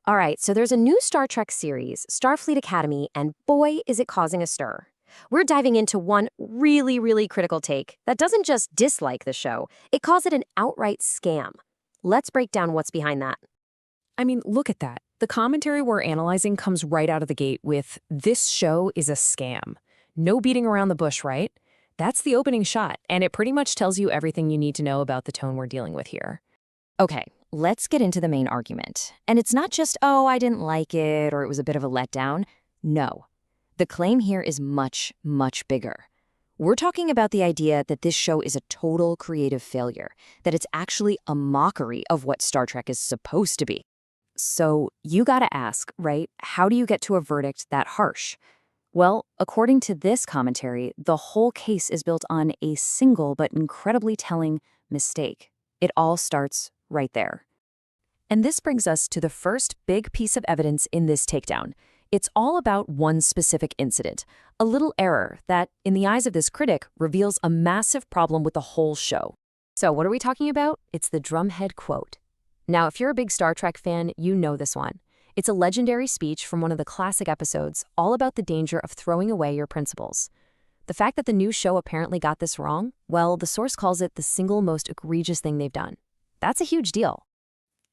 All right, so there's a new Star Trek series, Starfleet Academy, and boy, is it causing a stir. We're diving into one really, really critical take that doesn't just dislike the show, it calls it an outright scam. Let's break down what's behind that. I mean, look at that. The commentary we're analyzing comes right out of the gate with, "This show is a scam." No beating around the bush, right? That's the opening shot, and it pretty much tells you everything you need to know about the tone we're dealing with here. Okay, let's get into the main argument. And it's not just, oh, I didn't like it or it was a bit of a letdown. No. The claim here is much, much bigger. We're talking about the idea that this show is a total creative failure, that it's actually a mockery of what Star Trek is supposed to be. So you gotta ask, right, how do you get to a verdict that harsh? Well, according to this commentary, the whole case is built on a single but incredibly telling mistake. It all starts right there. And this brings us to the first big piece of evidence in this takedown. It's all about one specific incident, a little error that, in the eyes of this critic, reveals a massive problem with the whole show. So what are we talking about? It's the Drumhead quote. Now, if you're a big Star Trek fan, you know this one. It's a legendary speech from one of the classic episodes, all about the danger of throwing away your principles. The fact that the new show apparently got this wrong, well, the source calls it the single most egregious thing they've done. That's a huge deal.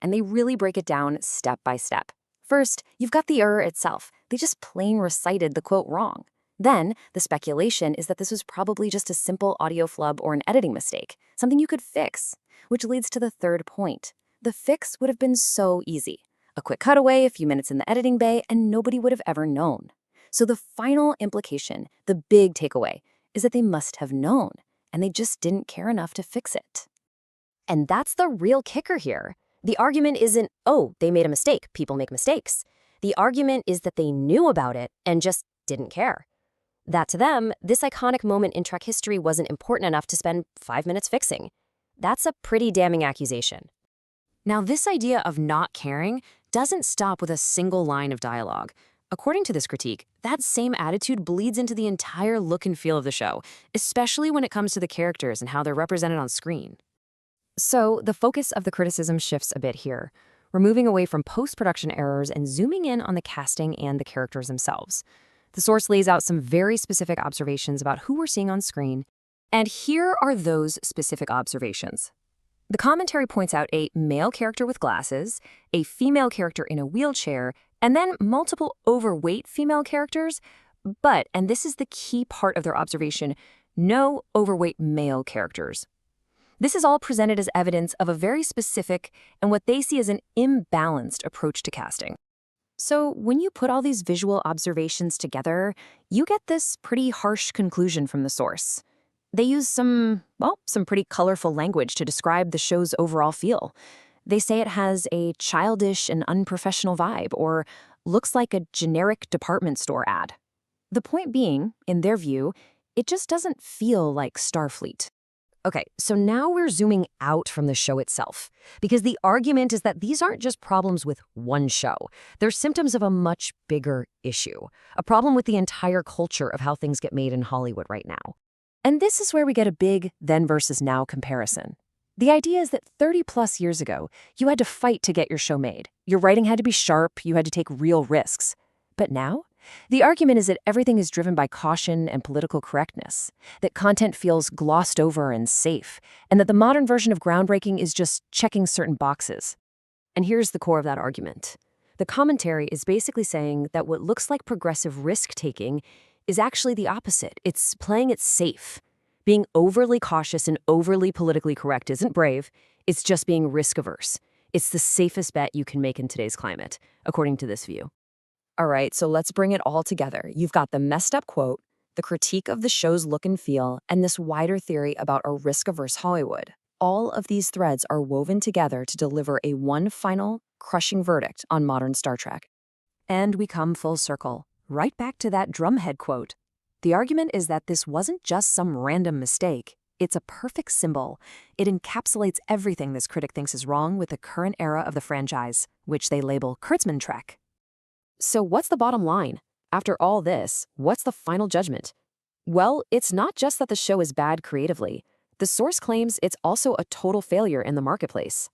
And they really break it down step by step. First, you've got the error itself. They just plain recited the quote wrong. Then, the speculation is that this was probably just a simple audio flub or an editing mistake, something you could fix, which leads to the third point. The fix would have been so easy. A quick cutaway, a few minutes in the editing bay, and nobody would have ever known. So the final implication, the big takeaway, is that they must have known, and they just didn't care enough to fix it. And that's the real kicker here. The argument isn't, oh, they made a mistake, people make mistakes. The argument is that they knew about it and just didn't care. That to them, this iconic moment in Trek history wasn't important enough to spend 5 minutes fixing. That's a pretty damning accusation. Now, this idea of not caring doesn't stop with a single line of dialogue. According to this critique, that same attitude bleeds into the entire look and feel of the show, especially when it comes to the characters and how they're represented on screen. So, the focus of the criticism shifts a bit here. We're moving away from post-production errors and zooming in on the casting and the characters themselves. The source lays out some very specific observations about who we're seeing on screen, and here are those specific observations. The commentary points out a male character with glasses, a female character in a wheelchair, and then multiple overweight female characters, but, and this is the key part of their observation, no overweight male characters. This is all presented as evidence of a very specific and what they see as an imbalanced approach to casting. So when you put all these visual observations together, you get this pretty harsh conclusion from the source. They use some pretty colorful language to describe the show's overall feel. They say it has a childish and unprofessional vibe or looks like a generic department store ad. The point being, in their view, it just doesn't feel like Starfleet. Okay, so now we're zooming out from the show itself, because the argument is that these aren't just problems with one show. They're symptoms of a much bigger issue, a problem with the entire culture of how things get made in Hollywood right now. And this is where we get a big then versus now comparison. The idea is that 30-plus years ago, you had to fight to get your show made. Your writing had to be sharp, you had to take real risks. But now? The argument is that everything is driven by caution and political correctness, that content feels glossed over and safe, and that the modern version of groundbreaking is just checking certain boxes. And here's the core of that argument. The commentary is basically saying that what looks like progressive risk-taking is actually the opposite. It's playing it safe. Being overly cautious and overly politically correct isn't brave, it's just being risk-averse. It's the safest bet you can make in today's climate, according to this view. All right, so let's bring it all together. You've got the messed up quote, the critique of the show's look and feel, and this wider theory about a risk-averse Hollywood. All of these threads are woven together to deliver a one final, crushing verdict on modern Star Trek. And we come full circle, right back to that Drumhead quote. The argument is that this wasn't just some random mistake. It's a perfect symbol. It encapsulates everything this critic thinks is wrong with the current era of the franchise, which they label Kurtzman Trek. So what's the bottom line? After all this, what's the final judgment? Well, it's not just that the show is bad creatively. The source claims it's also a total failure in the marketplace.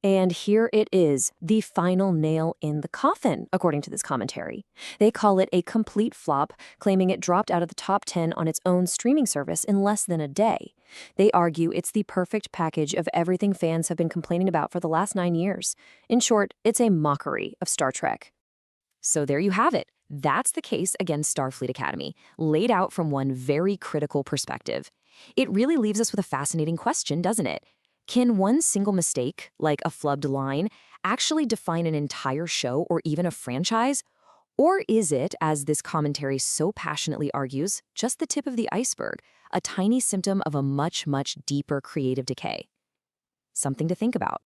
And here it is, the final nail in the coffin, according to this commentary. They call it a complete flop, claiming it dropped out of the top 10 on its own streaming service in less than a day. They argue it's the perfect package of everything fans have been complaining about for the last 9 years. In short, it's a mockery of Star Trek. So there you have it. That's the case against Starfleet Academy, laid out from one very critical perspective. It really leaves us with a fascinating question, doesn't it? Can one single mistake, like a flubbed line, actually define an entire show or even a franchise? Or is it, as this commentary so passionately argues, just the tip of the iceberg, a tiny symptom of a much, much deeper creative decay? Something to think about.